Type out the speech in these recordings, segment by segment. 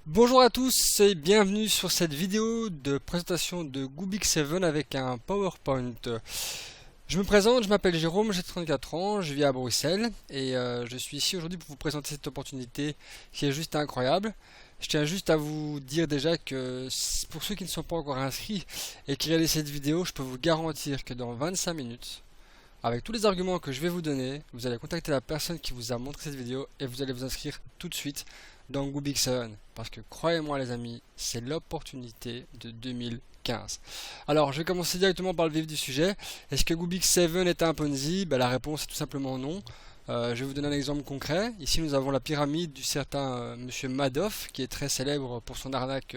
Bonjour à tous et bienvenue sur cette vidéo de présentation de Goobix 7 avec un PowerPoint. Je me présente, je m'appelle Jérôme, j'ai 34 ans, je vis à Bruxelles et je suis ici aujourd'hui pour vous présenter cette opportunité qui est juste incroyable. Je tiens juste à vous dire déjà que pour ceux qui ne sont pas encore inscrits et qui regardent cette vidéo, je peux vous garantir que dans 25 minutes, avec tous les arguments que je vais vous donner, vous allez contacter la personne qui vous a montré cette vidéo et vous allez vous inscrire tout de suite dans Goobix 7. Parce que croyez-moi les amis, c'est l'opportunité de 2015. Alors je vais commencer directement par le vif du sujet. Est-ce que Goobix 7 est un Ponzi? La réponse est tout simplement non. Je vais vous donner un exemple concret. Ici nous avons la pyramide du certain monsieur Madoff qui est très célèbre pour son arnaque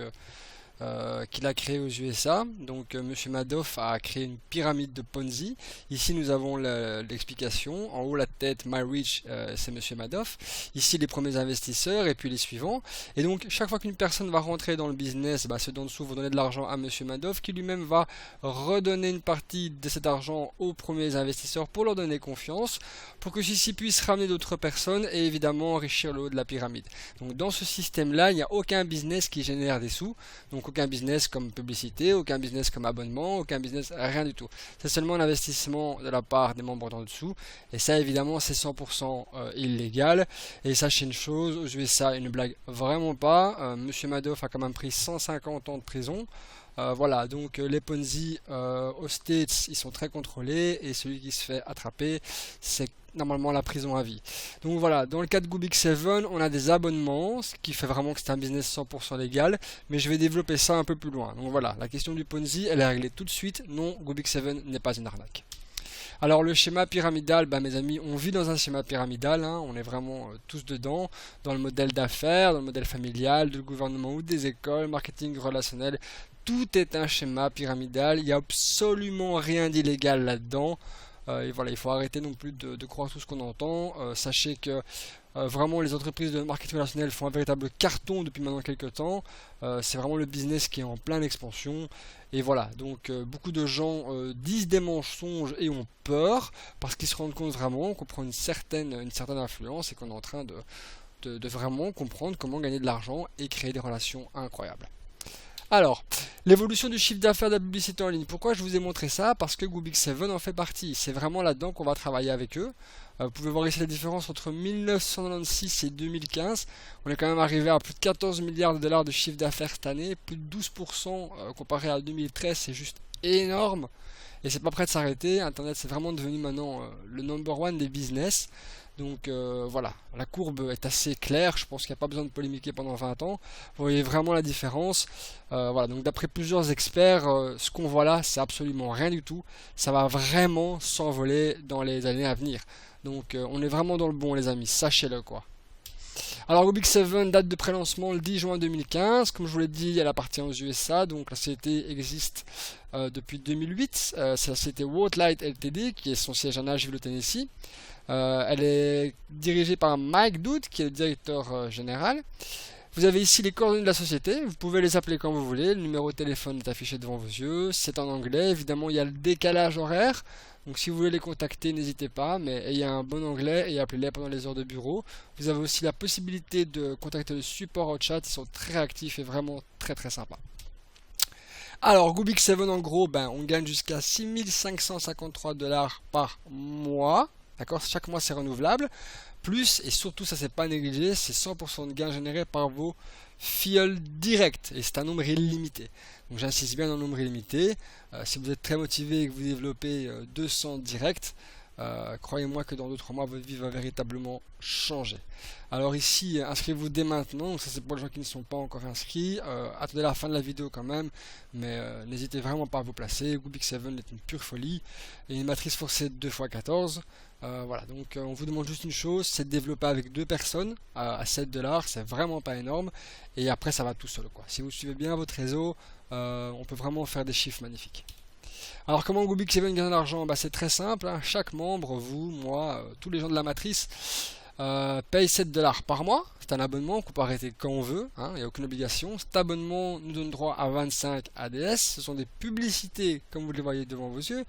qu'il a créé aux USA. Donc Monsieur Madoff a créé une pyramide de Ponzi. Ici nous avons l'explication. En haut la tête MyReach, c'est Monsieur Madoff. Ici les premiers investisseurs et puis les suivants. Et donc chaque fois qu'une personne va rentrer dans le business, ceux d'en dessous vont donner de l'argent à Monsieur Madoff qui lui-même va redonner une partie de cet argent aux premiers investisseurs pour leur donner confiance, pour que ceux-ci puissent ramener d'autres personnes et évidemment enrichir le haut de la pyramide. Donc dans ce système-là, il n'y a aucun business qui génère des sous. Donc aucun business comme publicité, aucun business comme abonnement, aucun business, rien du tout. C'est seulement un investissement de la part des membres d'en dessous. Et ça évidemment c'est 100% illégal. Et sachez une chose, aux USA, une blague vraiment pas. Monsieur Madoff a quand même pris 150 ans de prison. Voilà, donc les Ponzi aux States, ils sont très contrôlés et celui qui se fait attraper, c'est normalement la prison à vie. Donc voilà, dans le cas de Goobix 7, on a des abonnements, ce qui fait vraiment que c'est un business 100% légal, mais je vais développer ça un peu plus loin. Donc voilà, la question du Ponzi, elle est réglée tout de suite. Non, Goobix 7 n'est pas une arnaque. Alors le schéma pyramidal, mes amis, on vit dans un schéma pyramidal, on est vraiment tous dedans, dans le modèle d'affaires, dans le modèle familial, du gouvernement ou des écoles, marketing relationnel, tout est un schéma pyramidal, il n'y a absolument rien d'illégal là-dedans. Et voilà, il faut arrêter non plus de croire tout ce qu'on entend. Sachez que vraiment les entreprises de marketing relationnel font un véritable carton depuis maintenant quelques temps. C'est vraiment le business qui est en pleine expansion. Et voilà, donc beaucoup de gens disent des mensonges et ont peur parce qu'ils se rendent compte vraiment qu'on prend une certaine influence et qu'on est en train de vraiment comprendre comment gagner de l'argent et créer des relations incroyables. Alors, l'évolution du chiffre d'affaires de la publicité en ligne. Pourquoi je vous ai montré ça? Parce que Goobix 7 en fait partie. C'est vraiment là-dedans qu'on va travailler avec eux. Vous pouvez voir ici la différence entre 1996 et 2015. On est quand même arrivé à plus de 14 milliards de dollars de chiffre d'affaires cette année, plus de 12% comparé à 2013, c'est juste énorme. Et c'est pas prêt de s'arrêter. Internet, c'est vraiment devenu maintenant le number one des business. Donc voilà, la courbe est assez claire, je pense qu'il n'y a pas besoin de polémiquer pendant 20 ans. Vous voyez vraiment la différence. Voilà, donc d'après plusieurs experts, ce qu'on voit là, c'est absolument rien du tout. Ça va vraiment s'envoler dans les années à venir. Donc on est vraiment dans le bon les amis, sachez-le quoi. Alors Goobix 7 date de pré-lancement le 10 juin 2015. Comme je vous l'ai dit, elle appartient aux USA, donc la société existe depuis 2008. C'est la société Worldlight Ltd qui est son siège à Nashville au Tennessee. Elle est dirigée par Mike Dood, qui est le directeur général. Vous avez ici les coordonnées de la société, vous pouvez les appeler quand vous voulez, le numéro de téléphone est affiché devant vos yeux, c'est en anglais, évidemment il y a le décalage horaire, donc si vous voulez les contacter, n'hésitez pas, mais ayez un bon anglais et appelez-les pendant les heures de bureau. Vous avez aussi la possibilité de contacter le support au chat, ils sont très actifs et vraiment très très sympas. Alors, Goobix 7 en gros, on gagne jusqu'à 6553 dollars par mois. D'accord, chaque mois c'est renouvelable. Plus, et surtout ça c'est pas négligé, c'est 100% de gains générés par vos filleuls directs. Et c'est un nombre illimité. Donc j'insiste bien dans le nombre illimité. Si vous êtes très motivé et que vous développez 200 directs, croyez-moi que dans 2-3 mois votre vie va véritablement changer. Alors ici, inscrivez-vous dès maintenant, donc ça c'est pour les gens qui ne sont pas encore inscrits. Attendez la fin de la vidéo quand même, mais n'hésitez vraiment pas à vous placer. Goobix 7 est une pure folie, et une matrice forcée de 2x14. Voilà, donc on vous demande juste une chose, c'est de développer avec deux personnes à 7 dollars, c'est vraiment pas énorme, et après ça va tout seul quoi. Si vous suivez bien votre réseau, on peut vraiment faire des chiffres magnifiques. Alors comment Goobix 7 gagne de l'argent? C'est très simple, chaque membre, vous, moi, tous les gens de la matrice, paye 7 dollars par mois. C'est un abonnement qu'on peut arrêter quand on veut, hein, il n'y a aucune obligation. Cet abonnement nous donne droit à 25 ADS. Ce sont des publicités, comme vous les voyez devant vos yeux,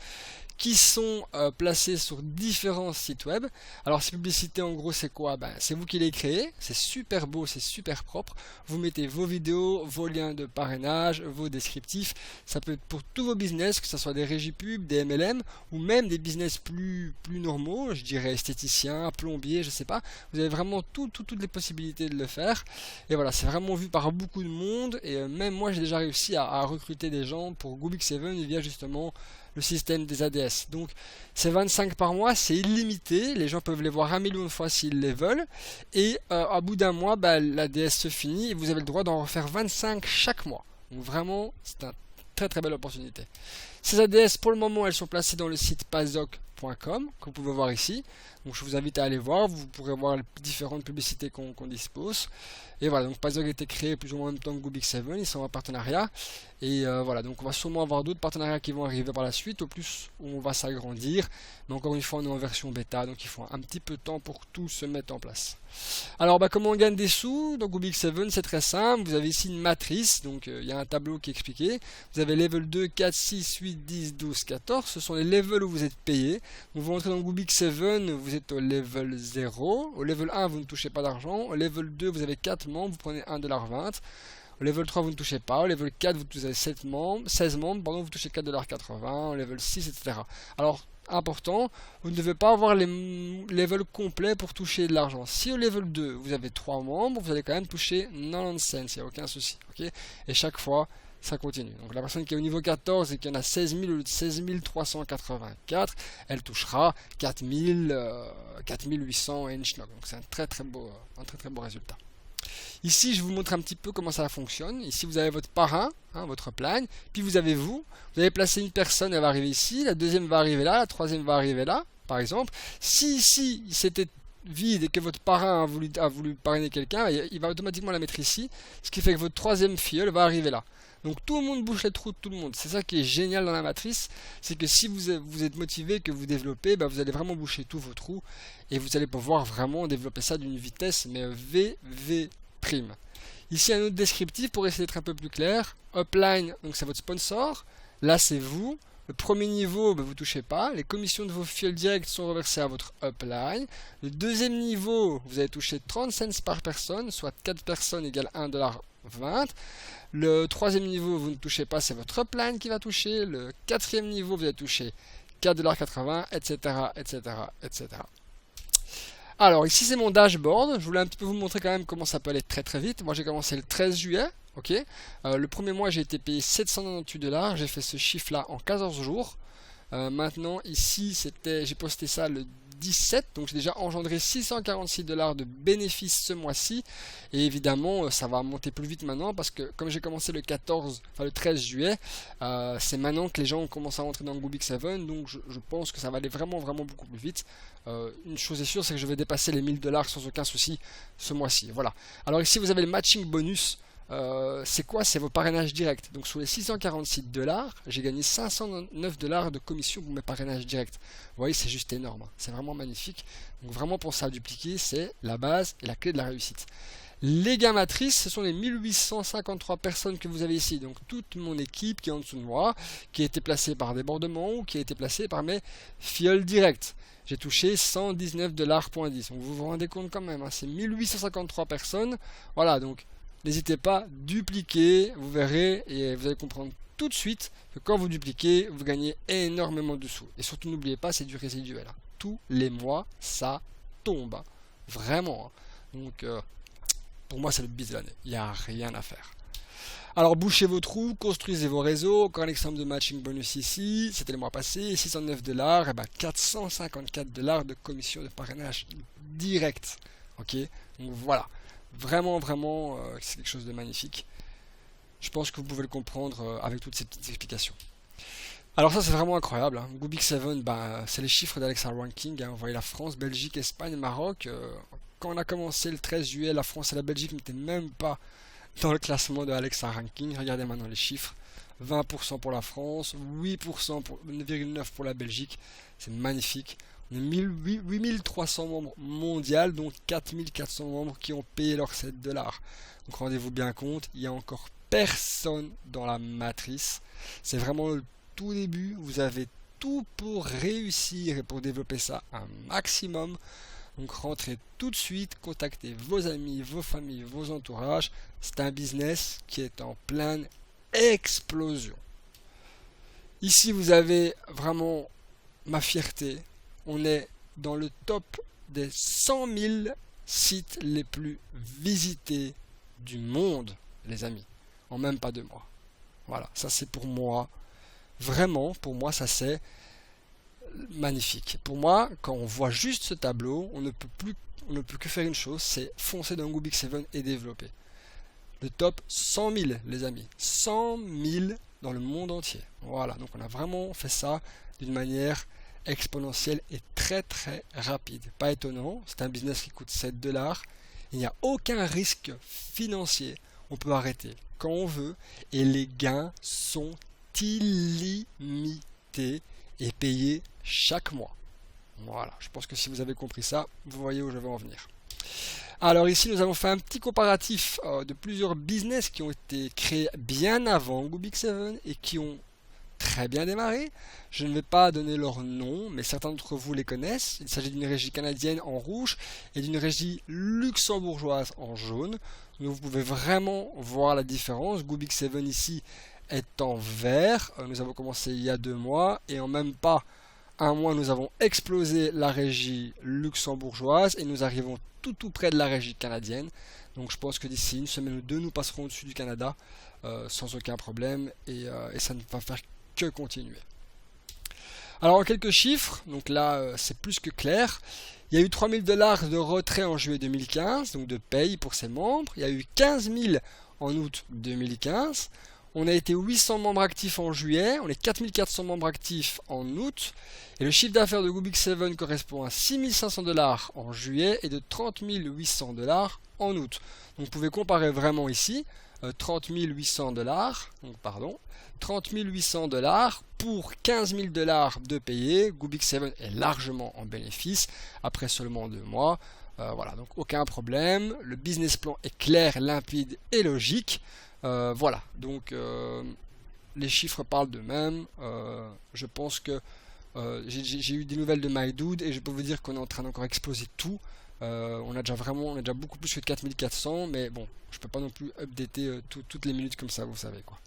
qui sont placées sur différents sites web. Alors ces publicités en gros c'est quoi? C'est vous qui les créez, c'est super beau, c'est super propre. Vous mettez vos vidéos, vos liens de parrainage, vos descriptifs. Ça peut être pour tous vos business, que ce soit des régies pub, des MLM ou même des business plus normaux, je dirais esthéticien, plombier, je sais pas. Vous avez vraiment toutes les possibilités de le faire. Et voilà, c'est vraiment vu par beaucoup de monde et même moi j'ai déjà réussi à recruter des gens pour Gubik7 via justement le système des ADS. Donc c'est 25 par mois, c'est illimité, les gens peuvent les voir 1 million de fois s'ils les veulent, et à bout d'un mois, l'ADS se finit et vous avez le droit d'en refaire 25 chaque mois. Donc vraiment, c'est une très belle opportunité. Ces ADS, pour le moment, elles sont placées dans le site pazoc.com, que vous pouvez voir ici. Donc je vous invite à aller voir, vous pourrez voir les différentes publicités qu'on dispose. Et voilà, donc Pazoc a été créé plus ou moins en même temps que Gubik7, ils sont en partenariat. Et voilà, donc on va sûrement avoir d'autres partenariats qui vont arriver par la suite, au plus où on va s'agrandir. Mais encore une fois, on est en version bêta, donc il faut un petit peu de temps pour que tout se mette en place. Alors comment on gagne des sous? Donc Gubik7, c'est très simple, vous avez ici une matrice, donc il y a un tableau qui est expliqué. Vous avez level 2, 4, 6, 8, 10, 12, 14, ce sont les levels où vous êtes payé. Donc vous rentrez dans Gubik7, vous êtes au level 0, au level 1 vous ne touchez pas d'argent, au level 2 vous avez 4 membres, vous prenez 1,20$. Au level 3 vous ne touchez pas, au level 4 vous avez 16 membres, pardon, vous touchez 4,80$, au level 6, etc. Alors important, vous ne devez pas avoir les levels complets pour toucher de l'argent. Si au level 2 vous avez 3 membres, vous allez quand même toucher 90 cents, il n'y a aucun souci. Okay, et chaque fois ça continue. Donc la personne qui est au niveau 14 et qui en a 16 000 au lieu de 16 384, elle touchera 4800 Inchnock. Donc c'est un très beau résultat. Ici, je vous montre un petit peu comment ça fonctionne. Ici, vous avez votre parrain, hein, votre plan, puis vous avez vous. Vous avez placé une personne, elle va arriver ici, la deuxième va arriver là, la troisième va arriver là, par exemple. Si ici, c'était vide et que votre parrain a voulu parrainer quelqu'un, il va automatiquement la mettre ici, ce qui fait que votre troisième filleul va arriver là. Donc tout le monde bouche les trous de tout le monde. C'est ça qui est génial dans la matrice, c'est que si vous êtes motivé, que vous développez, vous allez vraiment boucher tous vos trous et vous allez pouvoir vraiment développer ça d'une vitesse mais VV prime. Ici un autre descriptif pour essayer d'être un peu plus clair. Upline, donc c'est votre sponsor. Là c'est vous. Le premier niveau, vous ne touchez pas. Les commissions de vos fioles directes sont reversées à votre upline. Le deuxième niveau, vous allez toucher 30 cents par personne, soit 4 personnes égale 1,20$. Le troisième niveau, vous ne touchez pas, c'est votre upline qui va toucher. Le quatrième niveau, vous allez toucher 4,80$, etc., etc., etc. Alors ici c'est mon dashboard, je voulais un petit peu vous montrer quand même comment ça peut aller très vite. Moi j'ai commencé le 13 juillet, ok. Le premier mois j'ai été payé 798$, j'ai fait ce chiffre là en 14 jours. Maintenant ici j'ai posté ça le 17, donc j'ai déjà engendré 646$ de bénéfices ce mois-ci. Et évidemment ça va monter plus vite maintenant parce que comme j'ai commencé le 13 juillet, c'est maintenant que les gens commencent à rentrer dans Gubik7, donc je pense que ça va aller vraiment beaucoup plus vite. Une chose est sûre, c'est que je vais dépasser les 1000$ sans aucun souci ce mois-ci. Voilà. Alors ici vous avez le matching bonus. C'est quoi? C'est vos parrainages directs. Donc sur les 646$, j'ai gagné 509$ de commission pour mes parrainages directs. Vous voyez, c'est juste énorme. C'est vraiment magnifique. Donc vraiment pensez à dupliquer, c'est la base et la clé de la réussite. Les gains matrices, ce sont les 1853 personnes que vous avez ici. Donc toute mon équipe qui est en dessous de moi, qui a été placée par débordement ou qui a été placée par mes fioles directes. J'ai touché 119$.10. Donc vous vous rendez compte quand même, hein, c'est 1853 personnes. Voilà, donc n'hésitez pas, dupliquez, vous verrez et vous allez comprendre tout de suite que quand vous dupliquez, vous gagnez énormément de sous. Et surtout n'oubliez pas, c'est du résiduel. Hein. Tous les mois, ça tombe. Hein. Vraiment. Hein. Donc pour moi, c'est le bis de l'année. Il n'y a rien à faire. Alors bouchez vos trous, construisez vos réseaux. Encore un exemple de matching bonus ici. C'était le mois passé, 609$, et 454$ de commission de parrainage direct. Ok, donc voilà. Vraiment, c'est quelque chose de magnifique. Je pense que vous pouvez le comprendre avec toutes ces petites explications. Alors ça c'est vraiment incroyable. Hein. Gubik7, c'est les chiffres d'Alexa Ranking. Hein. Vous voyez la France, Belgique, Espagne, Maroc. Quand on a commencé le 13 juillet, la France et la Belgique n'étaient même pas dans le classement de Alexa Ranking. Regardez maintenant les chiffres. 20% pour la France, 8%, 9,9% pour la Belgique. C'est magnifique. On est 8300 membres mondial, donc 4400 membres qui ont payé leurs 7 dollars. Donc rendez-vous bien compte, il y a encore personne dans la matrice. C'est vraiment le tout début. Vous avez tout pour réussir et pour développer ça un maximum. Donc rentrez tout de suite, contactez vos amis, vos familles, vos entourages. C'est un business qui est en pleine explosion. Ici, vous avez vraiment ma fierté. On est dans le top des 100 000 sites les plus visités du monde, les amis, en même pas 2 mois. Voilà, ça c'est pour moi, vraiment, pour moi, ça c'est magnifique. Pour moi, quand on voit juste ce tableau, on ne peut que faire une chose, c'est foncer dans Goobix 7 et développer. Le top 100 000, les amis. 100 000 dans le monde entier. Voilà, donc on a vraiment fait ça d'une manière exponentielle et très très rapide. Pas étonnant, c'est un business qui coûte 7 dollars. Il n'y a aucun risque financier. On peut arrêter quand on veut et les gains sont illimités et payés chaque mois. Voilà, je pense que si vous avez compris ça, vous voyez où je veux en venir. Alors ici, nous avons fait un petit comparatif de plusieurs business qui ont été créés bien avant Goobix 7 et qui ont très bien démarré. Je ne vais pas donner leur nom, mais certains d'entre vous les connaissent. Il s'agit d'une régie canadienne en rouge et d'une régie luxembourgeoise en jaune. Donc vous pouvez vraiment voir la différence. Goobix 7 ici est en vert. Nous avons commencé il y a 2 mois et en même pas 1 mois, nous avons explosé la régie luxembourgeoise et nous arrivons tout près de la régie canadienne. Donc je pense que d'ici 1 semaine ou 2, nous passerons au-dessus du Canada sans aucun problème et ça ne va faire que continuer. Alors en quelques chiffres, donc là c'est plus que clair. Il y a eu 3 000 $ de retrait en juillet 2015, donc de paye pour ses membres. Il y a eu 15 000 en août 2015. On a été 800 membres actifs en juillet, on est 4400 membres actifs en août, et le chiffre d'affaires de Goobix 7 correspond à 6 500 $ en juillet et de 30 800 $ en août. Donc vous pouvez comparer vraiment ici, 30 800 $, donc pardon, 30 800 $ pour 15 000 $ de payés. Goobix 7 est largement en bénéfice après seulement 2 mois. Voilà, donc aucun problème, le business plan est clair, limpide et logique. Voilà, donc les chiffres parlent d'eux-mêmes. Je pense que j'ai eu des nouvelles de MyDude et je peux vous dire qu'on est en train d'encore exploser tout. On a déjà beaucoup plus que 4400, mais bon, je peux pas non plus updater toutes les minutes comme ça, vous savez quoi.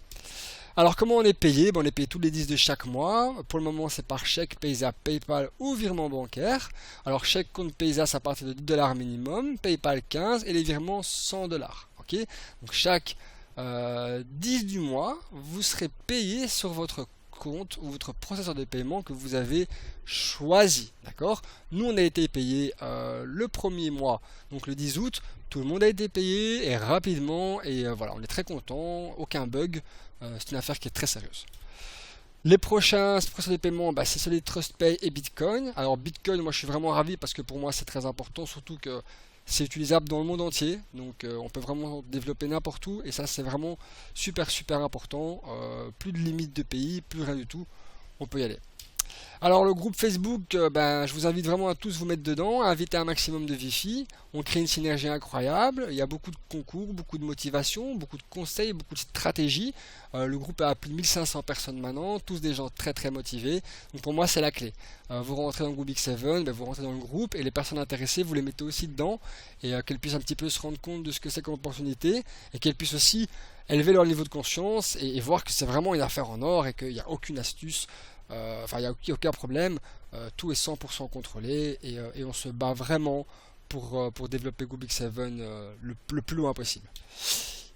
Alors comment on est payé? On est payé tous les 10 de chaque mois. Pour le moment c'est par chèque, Paysa, Paypal ou virement bancaire. Alors chèque compte Paysa à partir de 10 $ minimum, Paypal 15 et les virements 100 $. Ok, donc chaque 10 du mois, vous serez payé sur votre compte ou votre processeur de paiement que vous avez choisi. D'accord? Nous, on a été payé le premier mois, donc le 10 août. Tout le monde a été payé et rapidement. Et voilà, on est très content. Aucun bug. C'est une affaire qui est très sérieuse. Les prochains processeurs de paiement, c'est Solid TrustPay et Bitcoin. Alors Bitcoin, moi je suis vraiment ravi parce que pour moi c'est très important, surtout que c'est utilisable dans le monde entier, donc on peut vraiment développer n'importe où et ça c'est vraiment super important. Plus de limite de pays, plus rien du tout, on peut y aller. Alors le groupe Facebook, je vous invite vraiment à tous vous mettre dedans, à inviter un maximum de Wi-Fi. On crée une synergie incroyable, il y a beaucoup de concours, beaucoup de motivation, beaucoup de conseils, beaucoup de stratégies. Le groupe a plus de 1500 personnes maintenant, tous des gens très très motivés. Donc pour moi c'est la clé. Vous rentrez dans Goobix 7, vous rentrez dans le groupe et les personnes intéressées, vous les mettez aussi dedans et qu'elles puissent un petit peu se rendre compte de ce que c'est comme opportunité et qu'elles puissent aussi élever leur niveau de conscience et voir que c'est vraiment une affaire en or et qu'il n'y a aucune astuce. Il n'y a aucun problème, tout est 100% contrôlé et on se bat vraiment pour développer Goobix 7 le plus loin possible.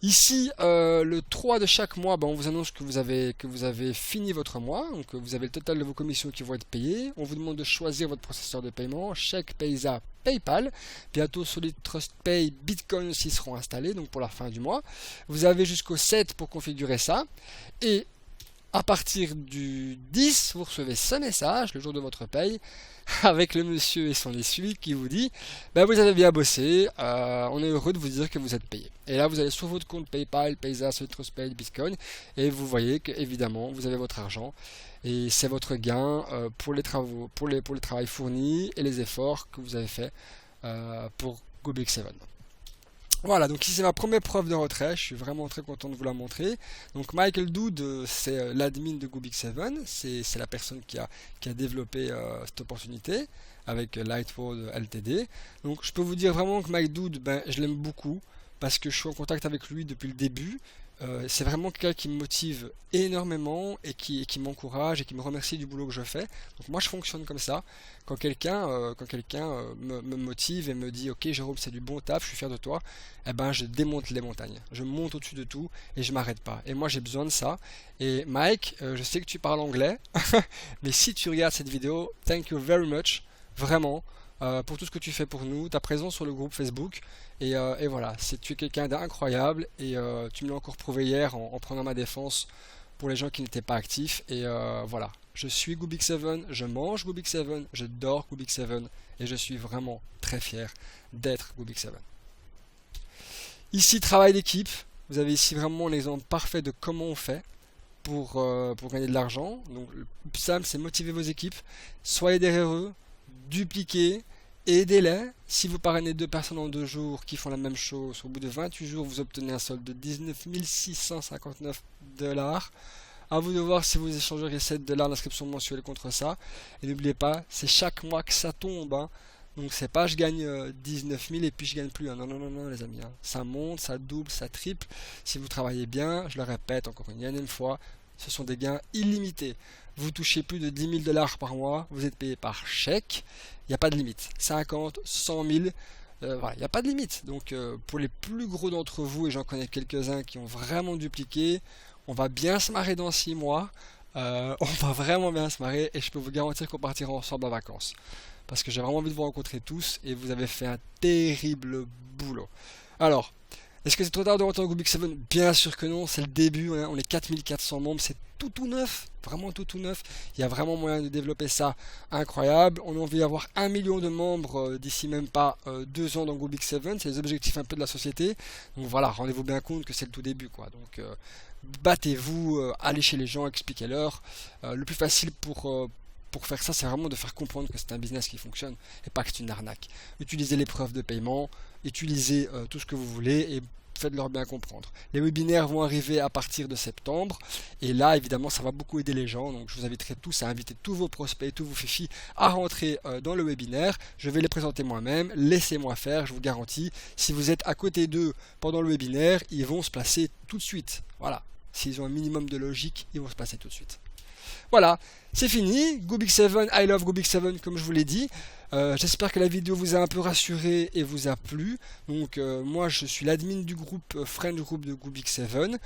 Ici, le 3 de chaque mois, on vous annonce que vous avez fini votre mois, donc vous avez le total de vos commissions qui vont être payées. On vous demande de choisir votre processeur de paiement, chèque, Paysa, Paypal. Bientôt Solid TrustPay, Bitcoin aussi seront installés, donc pour la fin du mois. Vous avez jusqu'au 7 pour configurer ça. Et À partir du 10, vous recevez ce message, le jour de votre paye, avec le monsieur et son essuie qui vous dit ben, vous avez bien bossé, on est heureux de vous dire que vous êtes payé. Et là, vous allez sur votre compte PayPal, Payza, Trustpay, Bitcoin, et vous voyez que évidemment vous avez votre argent. Et c'est votre gain pour les travaux, pour le travail fourni et les efforts que vous avez fait pour GoBig7. Voilà, donc ici c'est ma première preuve de retrait, je suis vraiment très content de vous la montrer. Donc Michael Dood, c'est l'admin de GoBig7, c'est la personne qui a développé cette opportunité avec Lightword Ltd. Donc je peux vous dire vraiment que Mike Dood, ben, je l'aime beaucoup parce que je suis en contact avec lui depuis le début. C'est vraiment quelqu'un qui me motive énormément et qui m'encourage et qui me remercie du boulot que je fais. Donc moi je fonctionne comme ça. Quand quelqu'un me motive et me dit ok Jérôme c'est du bon taf, je suis fier de toi, eh ben je démonte les montagnes. Je monte au-dessus de tout et je m'arrête pas. Et moi j'ai besoin de ça. Et Mike, je sais que tu parles anglais, mais si tu regardes cette vidéo, thank you very much, vraiment. Pour tout ce que tu fais pour nous, ta présence sur le groupe Facebook et voilà, tu es quelqu'un d'incroyable et tu me l'as encore prouvé hier en prenant ma défense pour les gens qui n'étaient pas actifs et voilà, je suis GoBig7, je mange GoBig7, je dors GoBig7 et je suis vraiment très fier d'être GoBig7. Ici, travail d'équipe, vous avez ici vraiment l'exemple parfait de comment on fait pour gagner de l'argent. Donc le plus simple c'est motiver vos équipes, soyez derrière eux, dupliquer, aidez-les. Si vous parrainez 2 personnes en 2 jours qui font la même chose, au bout de 28 jours, vous obtenez un solde de 19 659 $. À vous de voir si vous échangeriez 7 $ d'inscription mensuelle contre ça. Et n'oubliez pas, c'est chaque mois que ça tombe. Hein. Donc c'est pas je gagne 19 000 et puis je gagne plus. Hein. Non, non, non, non, les amis. Hein. Ça monte, ça double, ça triple. Si vous travaillez bien, je le répète encore une énième fois, ce sont des gains illimités. Vous touchez plus de 10 000 $ par mois, vous êtes payé par chèque, il n'y a pas de limite. 50, 100 000, voilà, il n'y a pas de limite. Donc pour les plus gros d'entre vous, et j'en connais quelques-uns qui ont vraiment dupliqué, on va bien se marrer dans 6 mois, on va vraiment bien se marrer et je peux vous garantir qu'on partira ensemble en vacances. Parce que j'ai vraiment envie de vous rencontrer tous et vous avez fait un terrible boulot. Alors, est-ce que c'est trop tard de rentrer dans GoBig7? Bien sûr que non, c'est le début, hein, on est 4400 membres, c'est tout neuf, vraiment tout neuf. Il y a vraiment moyen de développer ça incroyable. On a envie d'avoir 1 million de membres d'ici même pas 2 ans dans GoBig7, c'est les objectifs un peu de la société. Donc voilà, rendez-vous bien compte que c'est le tout début, quoi. Donc battez-vous, allez chez les gens, expliquez-leur. Le plus facile pour faire ça, c'est vraiment de faire comprendre que c'est un business qui fonctionne et pas que c'est une arnaque. Utilisez les preuves de paiement, utilisez tout ce que vous voulez et faites-leur bien comprendre. Les webinaires vont arriver à partir de septembre et là évidemment ça va beaucoup aider les gens, donc je vous inviterai tous à inviter tous vos prospects, tous vos fifis à rentrer dans le webinaire. Je vais les présenter moi-même, laissez-moi faire, je vous garantis, si vous êtes à côté d'eux pendant le webinaire, ils vont se placer tout de suite. Voilà, s'ils ont un minimum de logique, ils vont se placer tout de suite. Voilà, c'est fini. GoBig7, I love GoBig7 comme je vous l'ai dit. J'espère que la vidéo vous a un peu rassuré et vous a plu. Donc moi je suis l'admin du groupe Friend Group de GoBig7.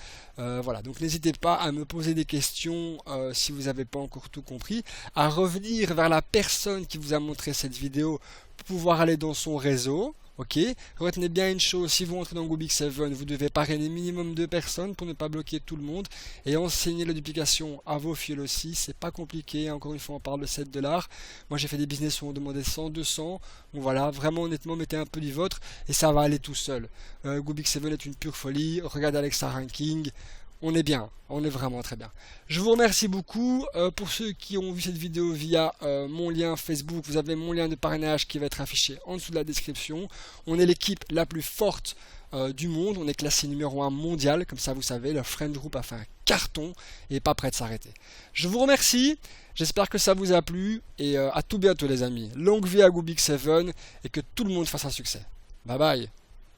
Voilà, donc n'hésitez pas à me poser des questions si vous n'avez pas encore tout compris, à revenir vers la personne qui vous a montré cette vidéo pour pouvoir aller dans son réseau. Ok, retenez bien une chose, si vous entrez dans GoBig7, vous devez parrainer minimum 2 personnes pour ne pas bloquer tout le monde et enseigner la duplication à vos fioles aussi, c'est pas compliqué, encore une fois on parle de 7 $. Moi j'ai fait des business où on demandait 100, 200, donc voilà, vraiment honnêtement mettez un peu du vôtre et ça va aller tout seul. GoBig7 est une pure folie, regardez Alexa Ranking, on est bien, on est vraiment très bien. Je vous remercie beaucoup. Pour ceux qui ont vu cette vidéo via mon lien Facebook, vous avez mon lien de parrainage qui va être affiché en dessous de la description. On est l'équipe la plus forte du monde, on est classé numéro 1 mondial, comme ça vous savez, le Friend Group a fait un carton et n'est pas prêt de s'arrêter. Je vous remercie, j'espère que ça vous a plu et à tout bientôt les amis. Longue vie à GoBig7 et que tout le monde fasse un succès. Bye bye.